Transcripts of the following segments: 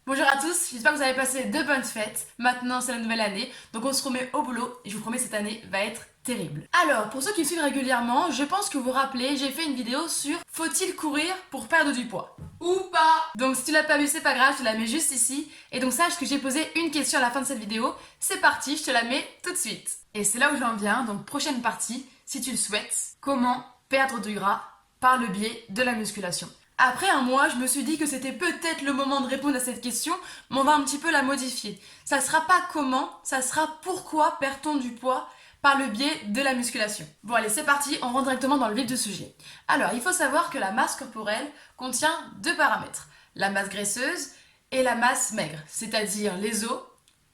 Bonjour à tous, j'espère que vous avez passé de bonnes fêtes. Maintenant c'est la nouvelle année, donc on se remet au boulot et je vous promets cette année va être terrible. Alors, pour ceux qui me suivent régulièrement, je pense que vous vous rappelez, j'ai fait une vidéo sur faut-il courir pour perdre du poids ou pas. Donc si tu l'as pas vu, c'est pas grave, je te la mets juste ici. Et donc sache que j'ai posé une question à la fin de cette vidéo. C'est parti, je te la mets tout de suite. Et c'est là où j'en viens, donc prochaine partie, si tu le souhaites, comment perdre du gras par le biais de la musculation. Après un mois, je me suis dit que c'était peut-être le moment de répondre à cette question, mais on va un petit peu la modifier. Ça sera pas comment, ça sera pourquoi perd-on du poids par le biais de la musculation. Bon allez, c'est parti, on rentre directement dans le vif du sujet. Alors, il faut savoir que la masse corporelle contient deux paramètres, la masse graisseuse et la masse maigre, c'est-à-dire les os,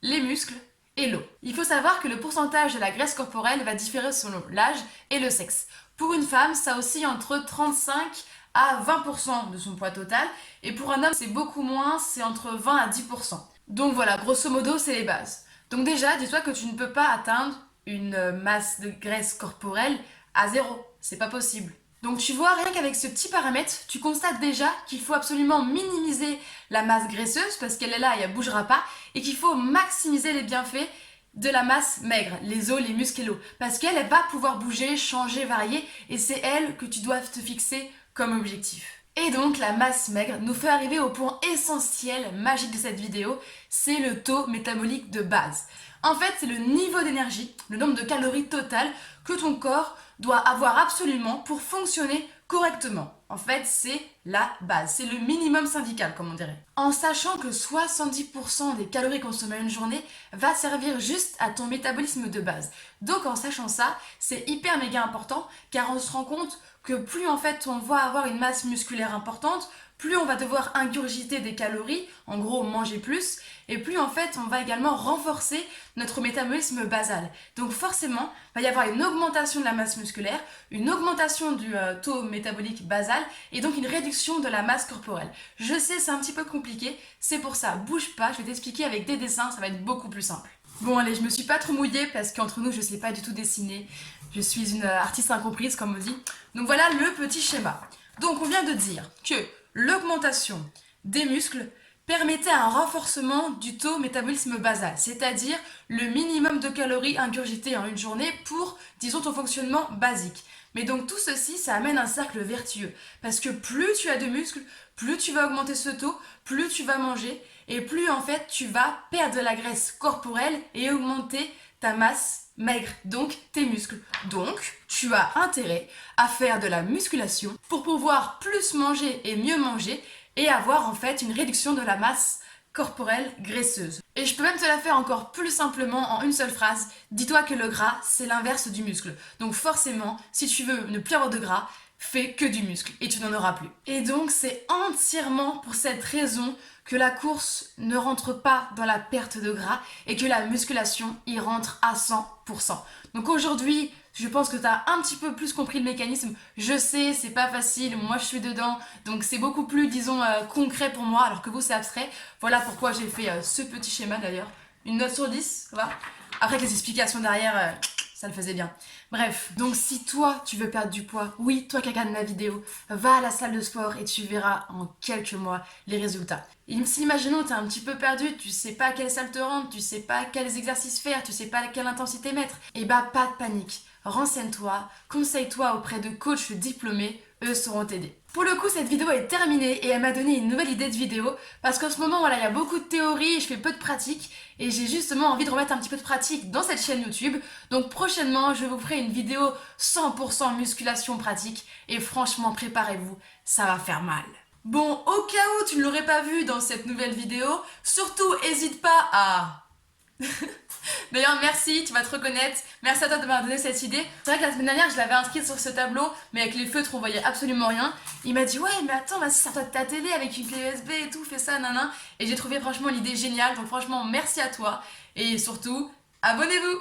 les muscles et l'eau. Il faut savoir que le pourcentage de la graisse corporelle va différer selon l'âge et le sexe. Pour une femme, ça oscille entre 35 à 20% de son poids total, et pour un homme c'est beaucoup moins, c'est entre 20 à 10%. Donc voilà, grosso modo c'est les bases. Donc déjà, dis-toi que tu ne peux pas atteindre une masse de graisse corporelle à zéro, c'est pas possible. Donc tu vois, rien qu'avec ce petit paramètre, tu constates déjà qu'il faut absolument minimiser la masse graisseuse parce qu'elle est là et elle bougera pas, et qu'il faut maximiser les bienfaits de la masse maigre, les os, les muscles et l'eau, parce qu'elle va pouvoir bouger, changer, varier, et c'est elle que tu dois te fixer comme objectif. Et donc la masse maigre nous fait arriver au point essentiel, magique de cette vidéo, c'est le taux métabolique de base. En fait, c'est le niveau d'énergie, le nombre de calories totales que ton corps doit avoir absolument pour fonctionner correctement. En fait, c'est la base, c'est le minimum syndical, comme on dirait. En sachant que 70% des calories consommées une journée va servir juste à ton métabolisme de base. Donc en sachant ça, c'est hyper méga important, car on se rend compte que plus en fait on va avoir une masse musculaire importante, plus on va devoir ingurgiter des calories, en gros manger plus, et plus en fait on va également renforcer notre métabolisme basal. Donc forcément, il va y avoir une augmentation de la masse musculaire, une augmentation du taux métabolique basal, et donc une réduction de la masse corporelle. Je sais, c'est un petit peu compliqué, c'est pour ça, bouge pas, je vais t'expliquer avec des dessins, ça va être beaucoup plus simple. Bon allez, je me suis pas trop mouillée parce qu'entre nous je sais pas du tout dessiner, je suis une artiste incomprise comme on dit. Donc voilà le petit schéma. Donc on vient de dire que l'augmentation des muscles permettait un renforcement du taux métabolisme basal, c'est-à-dire le minimum de calories ingurgitées en une journée pour, disons, ton fonctionnement basique. Mais donc tout ceci, ça amène un cercle vertueux, parce que plus tu as de muscles, plus tu vas augmenter ce taux, plus tu vas manger, et plus en fait tu vas perdre de la graisse corporelle et augmenter ta masse maigre, donc tes muscles. Donc, tu as intérêt à faire de la musculation pour pouvoir plus manger et mieux manger et avoir en fait une réduction de la masse corporelle graisseuse. Et je peux même te la faire encore plus simplement en une seule phrase. Dis-toi que le gras, c'est l'inverse du muscle. Donc forcément, si tu veux ne plus avoir de gras, fais que du muscle et tu n'en auras plus. Et donc c'est entièrement pour cette raison que la course ne rentre pas dans la perte de gras et que la musculation y rentre à 100%. Donc aujourd'hui, je pense que tu as un petit peu plus compris le mécanisme. Je sais, c'est pas facile, moi je suis dedans, donc c'est beaucoup plus, disons, concret pour moi, alors que vous c'est abstrait. Voilà pourquoi j'ai fait ce petit schéma d'ailleurs. Une note sur 10, ça va. Après les explications derrière, ça le faisait bien. Bref, donc si toi tu veux perdre du poids, oui, toi qui regardes ma vidéo, va à la salle de sport et tu verras en quelques mois les résultats. Et si imaginons t'es un petit peu perdu, tu sais pas à quelle salle te rendre, tu sais pas quels exercices faire, tu sais pas à quelle intensité mettre, et bah pas de panique. Renseigne-toi, conseille-toi auprès de coachs diplômés, eux sauront t'aider. Pour le coup, cette vidéo est terminée et elle m'a donné une nouvelle idée de vidéo parce qu'en ce moment, voilà, il y a beaucoup de théories et je fais peu de pratique et j'ai justement envie de remettre un petit peu de pratique dans cette chaîne YouTube. Donc prochainement, je vous ferai une vidéo 100% musculation pratique et franchement, préparez-vous, ça va faire mal. Bon, au cas où tu ne l'aurais pas vu dans cette nouvelle vidéo, surtout n'hésite pas à... D'ailleurs, merci, tu vas te reconnaître. Merci à toi de m'avoir donné cette idée. C'est vrai que la semaine dernière, je l'avais inscrite sur ce tableau, mais avec les feutres, on voyait absolument rien. Il m'a dit, ouais, mais attends, vas-y, sers-toi de ta télé avec une clé USB et tout, fais ça, nanan. Et j'ai trouvé franchement l'idée géniale. Donc franchement, merci à toi. Et surtout, abonnez-vous!